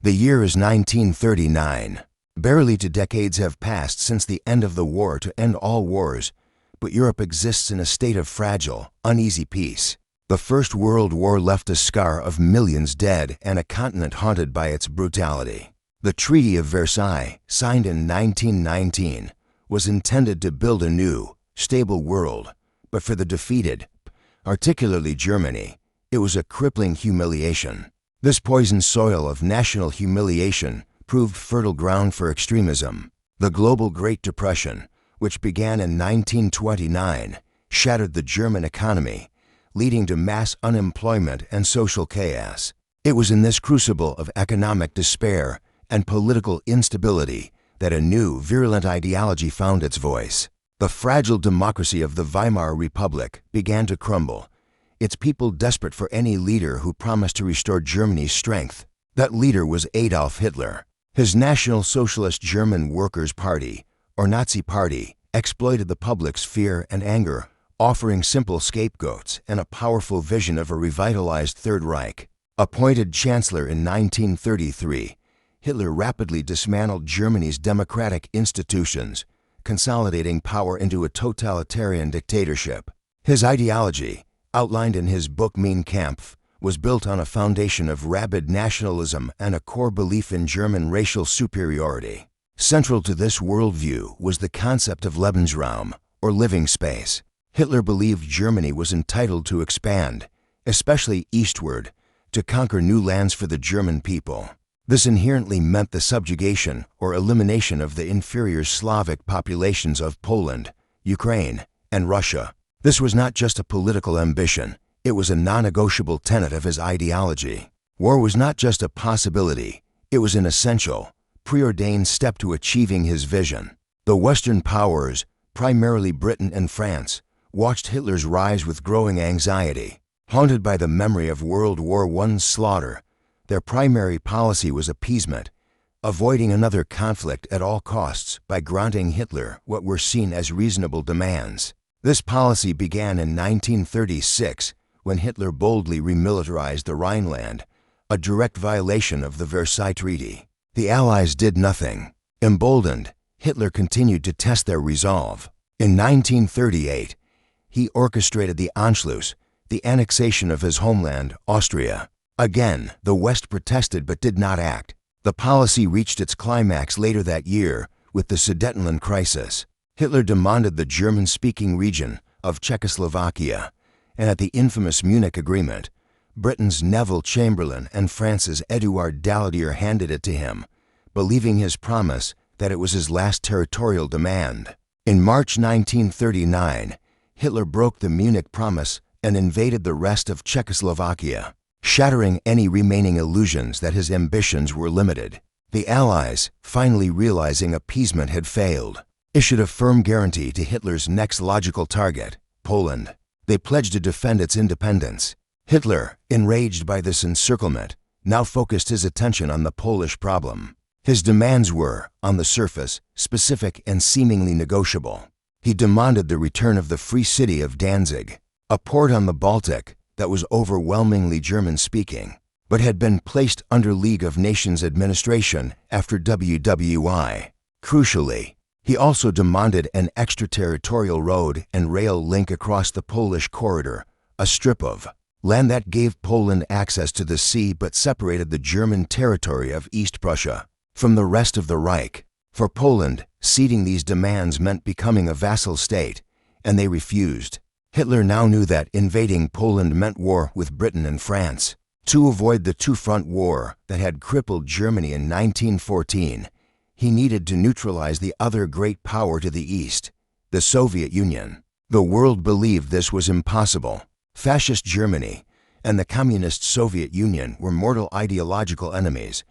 The year is 1939. Barely 2 decades have passed since the end of the war to end all wars, but Europe exists in a state of fragile, uneasy peace. The First World War left a scar of millions dead and a continent haunted by its brutality. The Treaty of Versailles, signed in 1919, was intended to build a new, stable world, but for the defeated, particularly Germany, it was a crippling humiliation. This poisoned soil of national humiliation proved fertile ground for extremism. The global Great Depression, which began in 1929, shattered the German economy, leading to mass unemployment and social chaos. It was in this crucible of economic despair and political instability that a new, virulent ideology found its voice. The fragile democracy of the Weimar Republic began to crumble, its people desperate for any leader who promised to restore Germany's strength. That leader was Adolf Hitler. His National Socialist German Workers' Party, or Nazi Party, exploited the public's fear and anger, offering simple scapegoats and a powerful vision of a revitalized Third Reich. Appointed Chancellor in 1933, Hitler rapidly dismantled Germany's democratic institutions, consolidating power into a totalitarian dictatorship. His ideology, outlined in his book Mein Kampf, was built on a foundation of rabid nationalism and a core belief in German racial superiority. Central to this worldview was the concept of Lebensraum, or living space. Hitler believed Germany was entitled to expand, especially eastward, to conquer new lands for the German people. This inherently meant the subjugation or elimination of the inferior Slavic populations of Poland, Ukraine, and Russia. This was not just a political ambition, it was a non-negotiable tenet of his ideology. War was not just a possibility, it was an essential, preordained step to achieving his vision. The Western powers, primarily Britain and France, watched Hitler's rise with growing anxiety. Haunted by the memory of World War I's slaughter, their primary policy was appeasement, avoiding another conflict at all costs by granting Hitler what were seen as reasonable demands. This policy began in 1936 when Hitler boldly remilitarized the Rhineland, a direct violation of the Versailles Treaty. The Allies did nothing. Emboldened, Hitler continued to test their resolve. In 1938, he orchestrated the Anschluss, the annexation of his homeland, Austria. Again, the West protested but did not act. The policy reached its climax later that year with the Sudetenland crisis. Hitler demanded the German-speaking region of Czechoslovakia, and at the infamous Munich Agreement, Britain's Neville Chamberlain and France's Édouard Daladier handed it to him, believing his promise that it was his last territorial demand. In March 1939, Hitler broke the Munich promise and invaded the rest of Czechoslovakia, shattering any remaining illusions that his ambitions were limited. The Allies, finally realizing appeasement had failed, issued a firm guarantee to Hitler's next logical target, Poland. They pledged to defend its independence. Hitler, enraged by this encirclement, now focused his attention on the Polish problem. His demands were, on the surface, specific and seemingly negotiable. He demanded the return of the free city of Danzig, a port on the Baltic that was overwhelmingly German-speaking, but had been placed under League of Nations administration after WWII. Crucially, he also demanded an extraterritorial road and rail link across the Polish corridor, a strip of land that gave Poland access to the sea but separated the German territory of East Prussia from the rest of the Reich. For Poland, ceding these demands meant becoming a vassal state, and they refused. Hitler now knew that invading Poland meant war with Britain and France. To avoid the two-front war that had crippled Germany in 1914, he needed to neutralize the other great power to the east, the Soviet Union. The world believed this was impossible. Fascist Germany and the Communist Soviet Union were mortal ideological enemies,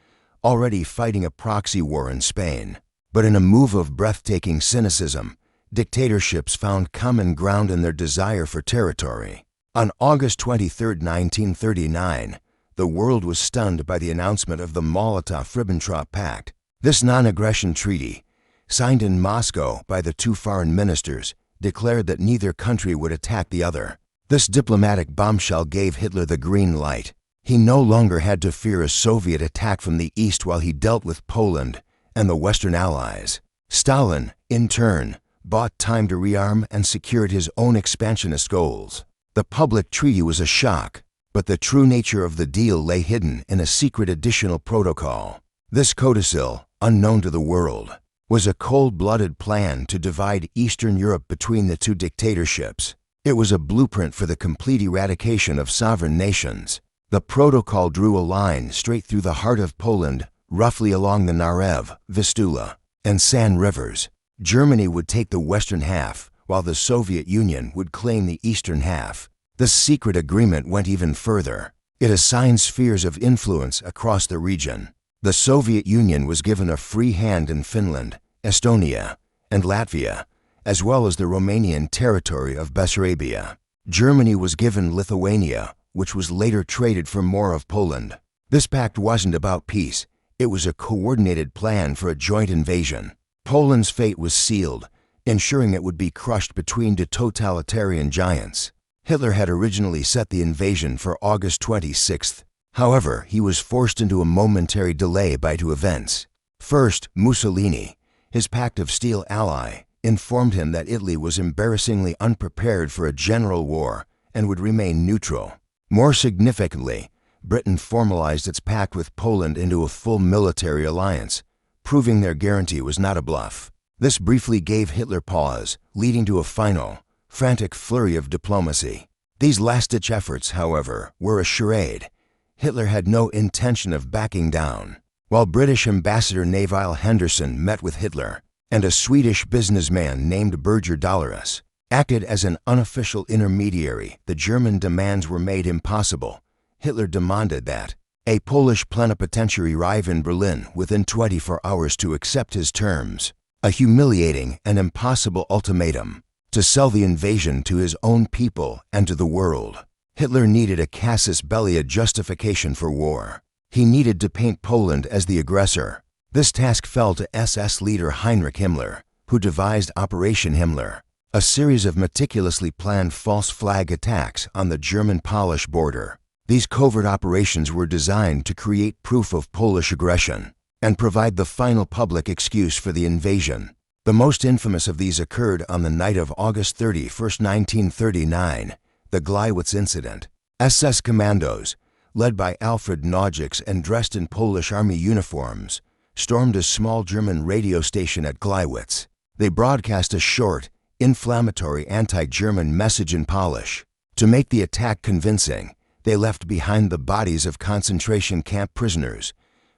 already fighting a proxy war in Spain. But in a move of breathtaking cynicism, dictatorships found common ground in their desire for territory. On August 23, 1939, the world was stunned by the announcement of the Molotov-Ribbentrop Pact. This non-aggression treaty, signed in Moscow by the two foreign ministers, declared that neither country would attack the other. This diplomatic bombshell gave Hitler the green light. He no longer had to fear a Soviet attack from the east while he dealt with Poland and the Western Allies. Stalin, in turn, bought time to rearm and secured his own expansionist goals. The public treaty was a shock, but the true nature of the deal lay hidden in a secret additional protocol. This codicil, unknown to the world, was a cold-blooded plan to divide Eastern Europe between the two dictatorships. It was a blueprint for the complete eradication of sovereign nations. The protocol drew a line straight through the heart of Poland, roughly along the Narew, Vistula, and San rivers. Germany would take the western half, while the Soviet Union would claim the eastern half. This secret agreement went even further. It assigned spheres of influence across the region. The Soviet Union was given a free hand in Finland, Estonia, and Latvia, as well as the Romanian territory of Bessarabia. Germany was given Lithuania, which was later traded for more of Poland. This pact wasn't about peace. It was a coordinated plan for a joint invasion. Poland's fate was sealed, ensuring it would be crushed between two totalitarian giants. Hitler had originally set the invasion for August 26th. However, he was forced into a momentary delay by two events. First, Mussolini, his Pact of Steel ally, informed him that Italy was embarrassingly unprepared for a general war and would remain neutral. More significantly, Britain formalized its pact with Poland into a full military alliance, proving their guarantee was not a bluff. This briefly gave Hitler pause, leading to a final, frantic flurry of diplomacy. These last-ditch efforts, however, were a charade. Hitler had no intention of backing down. While British Ambassador Neville Henderson met with Hitler, and a Swedish businessman named Birger Dollarus acted as an unofficial intermediary, the German demands were made impossible. Hitler demanded that a Polish plenipotentiary arrive in Berlin within 24 hours to accept his terms, a humiliating and impossible ultimatum to sell the invasion to his own people and to the world. Hitler needed a casus belli justification for war. He needed to paint Poland as the aggressor. This task fell to SS leader Heinrich Himmler, who devised Operation Himmler, a series of meticulously planned false flag attacks on the German-Polish border. These covert operations were designed to create proof of Polish aggression and provide the final public excuse for the invasion. The most infamous of these occurred on the night of August 31, 1939, the Gleiwitz incident. SS commandos, led by Alfred Nogics and dressed in Polish army uniforms, stormed a small German radio station at Gleiwitz. They broadcast a short, inflammatory anti-German message in Polish. To make the attack convincing, they left behind the bodies of concentration camp prisoners,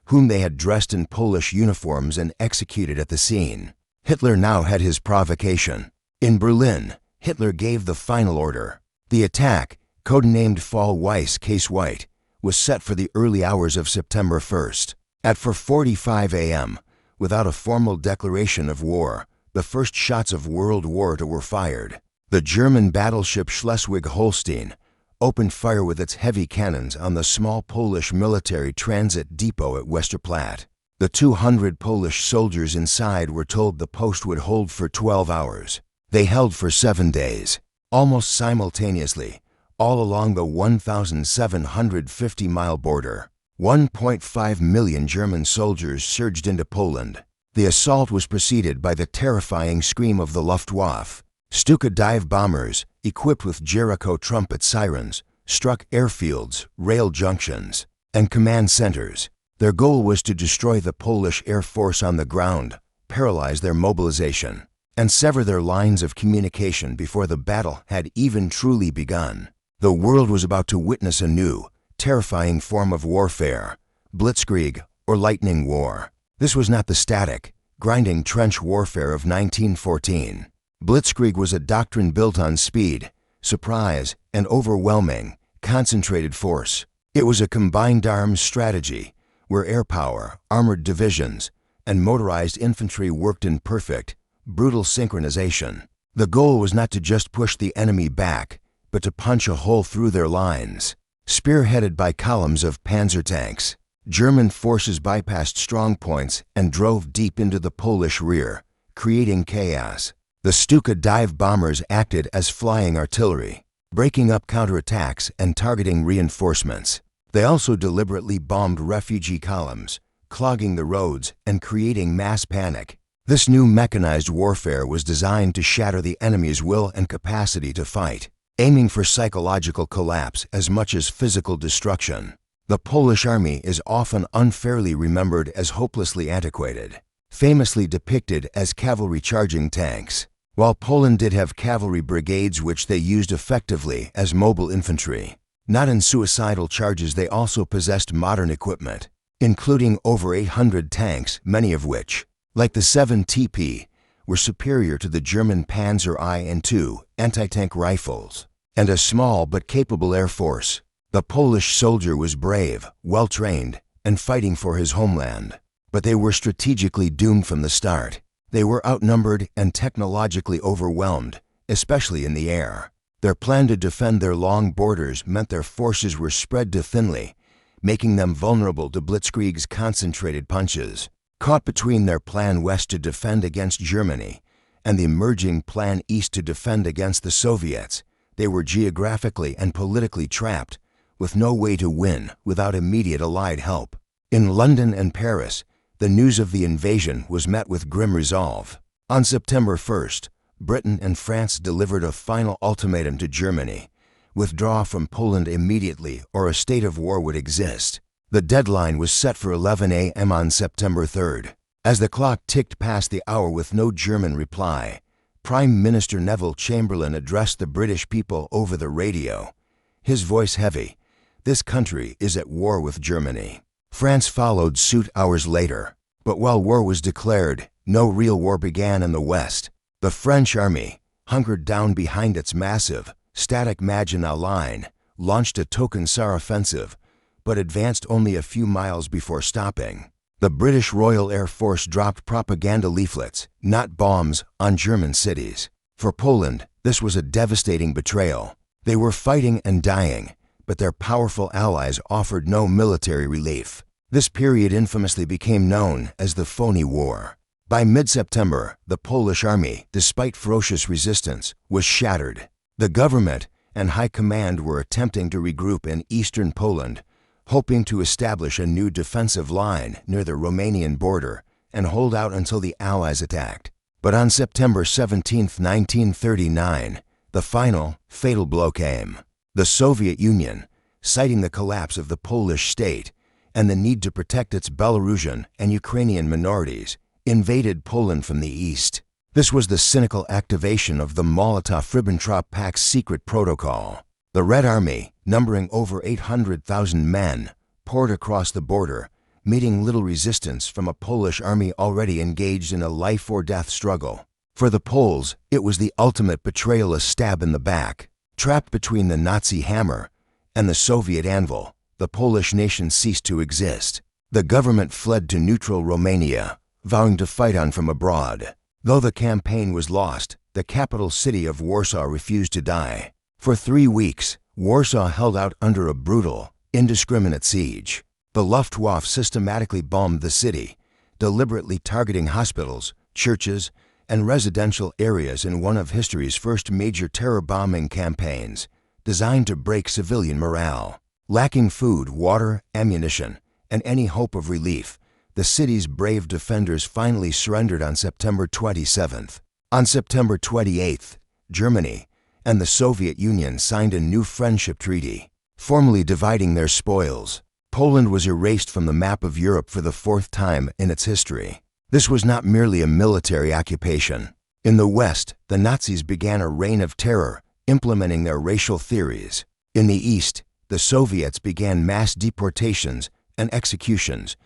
whom they had dressed in Polish uniforms and executed at the scene. Hitler now had his provocation. In Berlin, Hitler gave the final order. The attack, codenamed Fall Weiss Case White, was set for the early hours of September 1st. At 4:45 a.m., without a formal declaration of war, the first shots of World War II were fired. The German battleship Schleswig-Holstein opened fire with its heavy cannons on the small Polish military transit depot at Westerplatte. The 200 Polish soldiers inside were told the post would hold for 12 hours. They held for 7 days. Almost simultaneously, all along the 1,750-mile border, 1.5 million German soldiers surged into Poland. The assault was preceded by the terrifying scream of the Luftwaffe. Stuka dive bombers, equipped with Jericho trumpet sirens, struck airfields, rail junctions, and command centers. Their goal was to destroy the Polish Air Force on the ground, paralyze their mobilization, and sever their lines of communication before the battle had even truly begun. The world was about to witness a new, terrifying form of warfare, blitzkrieg or lightning war. This was not the static, grinding trench warfare of 1914. Blitzkrieg was a doctrine built on speed, surprise, and overwhelming, concentrated force. It was a combined arms strategy, where air power, armored divisions, and motorized infantry worked in perfect, brutal synchronization. The goal was not to just push the enemy back, but to punch a hole through their lines. Spearheaded by columns of panzer tanks, German forces bypassed strong points and drove deep into the Polish rear, creating chaos. The Stuka dive bombers acted as flying artillery, breaking up counterattacks and targeting reinforcements. They also deliberately bombed refugee columns, clogging the roads and creating mass panic. This new mechanized warfare was designed to shatter the enemy's will and capacity to fight, aiming for psychological collapse as much as physical destruction. The Polish army is often unfairly remembered as hopelessly antiquated, famously depicted as cavalry charging tanks. While Poland did have cavalry brigades which they used effectively as mobile infantry, not in suicidal charges, they also possessed modern equipment, including over 800 tanks, many of which, like the 7TP, were superior to the German Panzer I and II anti-tank rifles, and a small but capable air force. The Polish soldier was brave, well-trained, and fighting for his homeland. But they were strategically doomed from the start. They were outnumbered and technologically overwhelmed, especially in the air. Their plan to defend their long borders meant their forces were spread too thinly, making them vulnerable to Blitzkrieg's concentrated punches. Caught between their Plan West to defend against Germany and the emerging Plan East to defend against the Soviets, they were geographically and politically trapped, with no way to win without immediate Allied help. In London and Paris, the news of the invasion was met with grim resolve. On September 1st, Britain and France delivered a final ultimatum to Germany: withdraw from Poland immediately or a state of war would exist. The deadline was set for 11 a.m. on September 3rd. As the clock ticked past the hour with no German reply, Prime Minister Neville Chamberlain addressed the British people over the radio, his voice heavy. This country is at war with Germany. France followed suit hours later. But while war was declared, no real war began in the West. The French army, hunkered down behind its massive, static Maginot Line, launched a Tokensar offensive, but advanced only a few miles before stopping. The British Royal Air Force dropped propaganda leaflets, not bombs, on German cities. For Poland, this was a devastating betrayal. They were fighting and dying, but their powerful allies offered no military relief. This period infamously became known as the Phony War. By mid-September, the Polish army, despite ferocious resistance, was shattered. The government and high command were attempting to regroup in eastern Poland, hoping to establish a new defensive line near the Romanian border and hold out until the Allies attacked. But on September 17, 1939, the final, fatal blow came. The Soviet Union, citing the collapse of the Polish state and the need to protect its Belarusian and Ukrainian minorities, invaded Poland from the east. This was the cynical activation of the Molotov-Ribbentrop Pact's secret protocol. The Red Army, numbering over 800,000 men, poured across the border, meeting little resistance from a Polish army already engaged in a life-or-death struggle. For the Poles, it was the ultimate betrayal, a stab in the back. Trapped between the Nazi hammer and the Soviet anvil, the Polish nation ceased to exist. The government fled to neutral Romania, vowing to fight on from abroad. Though the campaign was lost, the capital city of Warsaw refused to die. For 3 weeks, Warsaw held out under a brutal, indiscriminate siege. The Luftwaffe systematically bombed the city, deliberately targeting hospitals, churches, and residential areas in one of history's first major terror bombing campaigns, designed to break civilian morale. Lacking food, water, ammunition, and any hope of relief, the city's brave defenders finally surrendered on September 27th. On September 28th, Germany and the Soviet Union signed a new friendship treaty, formally dividing their spoils. Poland was erased from the map of Europe for the 4th time in its history. This was not merely a military occupation. In the West, the Nazis began a reign of terror, implementing their racial theories. In the East, the Soviets began mass deportations and executions,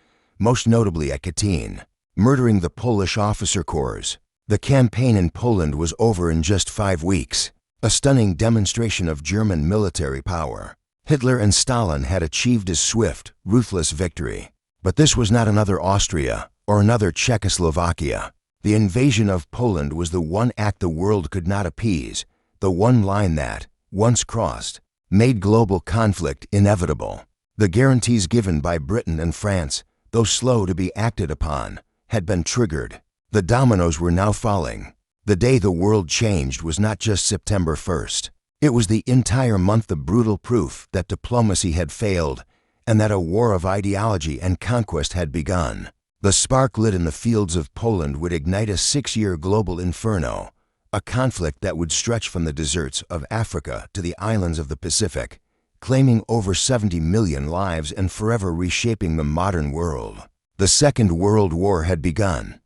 most notably at Katyn, murdering the Polish officer corps. The campaign in Poland was over in just 5 weeks, a stunning demonstration of German military power. Hitler and Stalin had achieved a swift, ruthless victory. But this was not another Austria or another Czechoslovakia. The invasion of Poland was the one act the world could not appease, the one line that, once crossed, made global conflict inevitable. The guarantees given by Britain and France, though slow to be acted upon, had been triggered. The dominoes were now falling. The day the world changed was not just September 1st. It was the entire month of brutal proof that diplomacy had failed and that a war of ideology and conquest had begun. The spark lit in the fields of Poland would ignite a 6-year global inferno, a conflict that would stretch from the deserts of Africa to the islands of the Pacific, claiming over 70 million lives and forever reshaping the modern world. The Second World War had begun,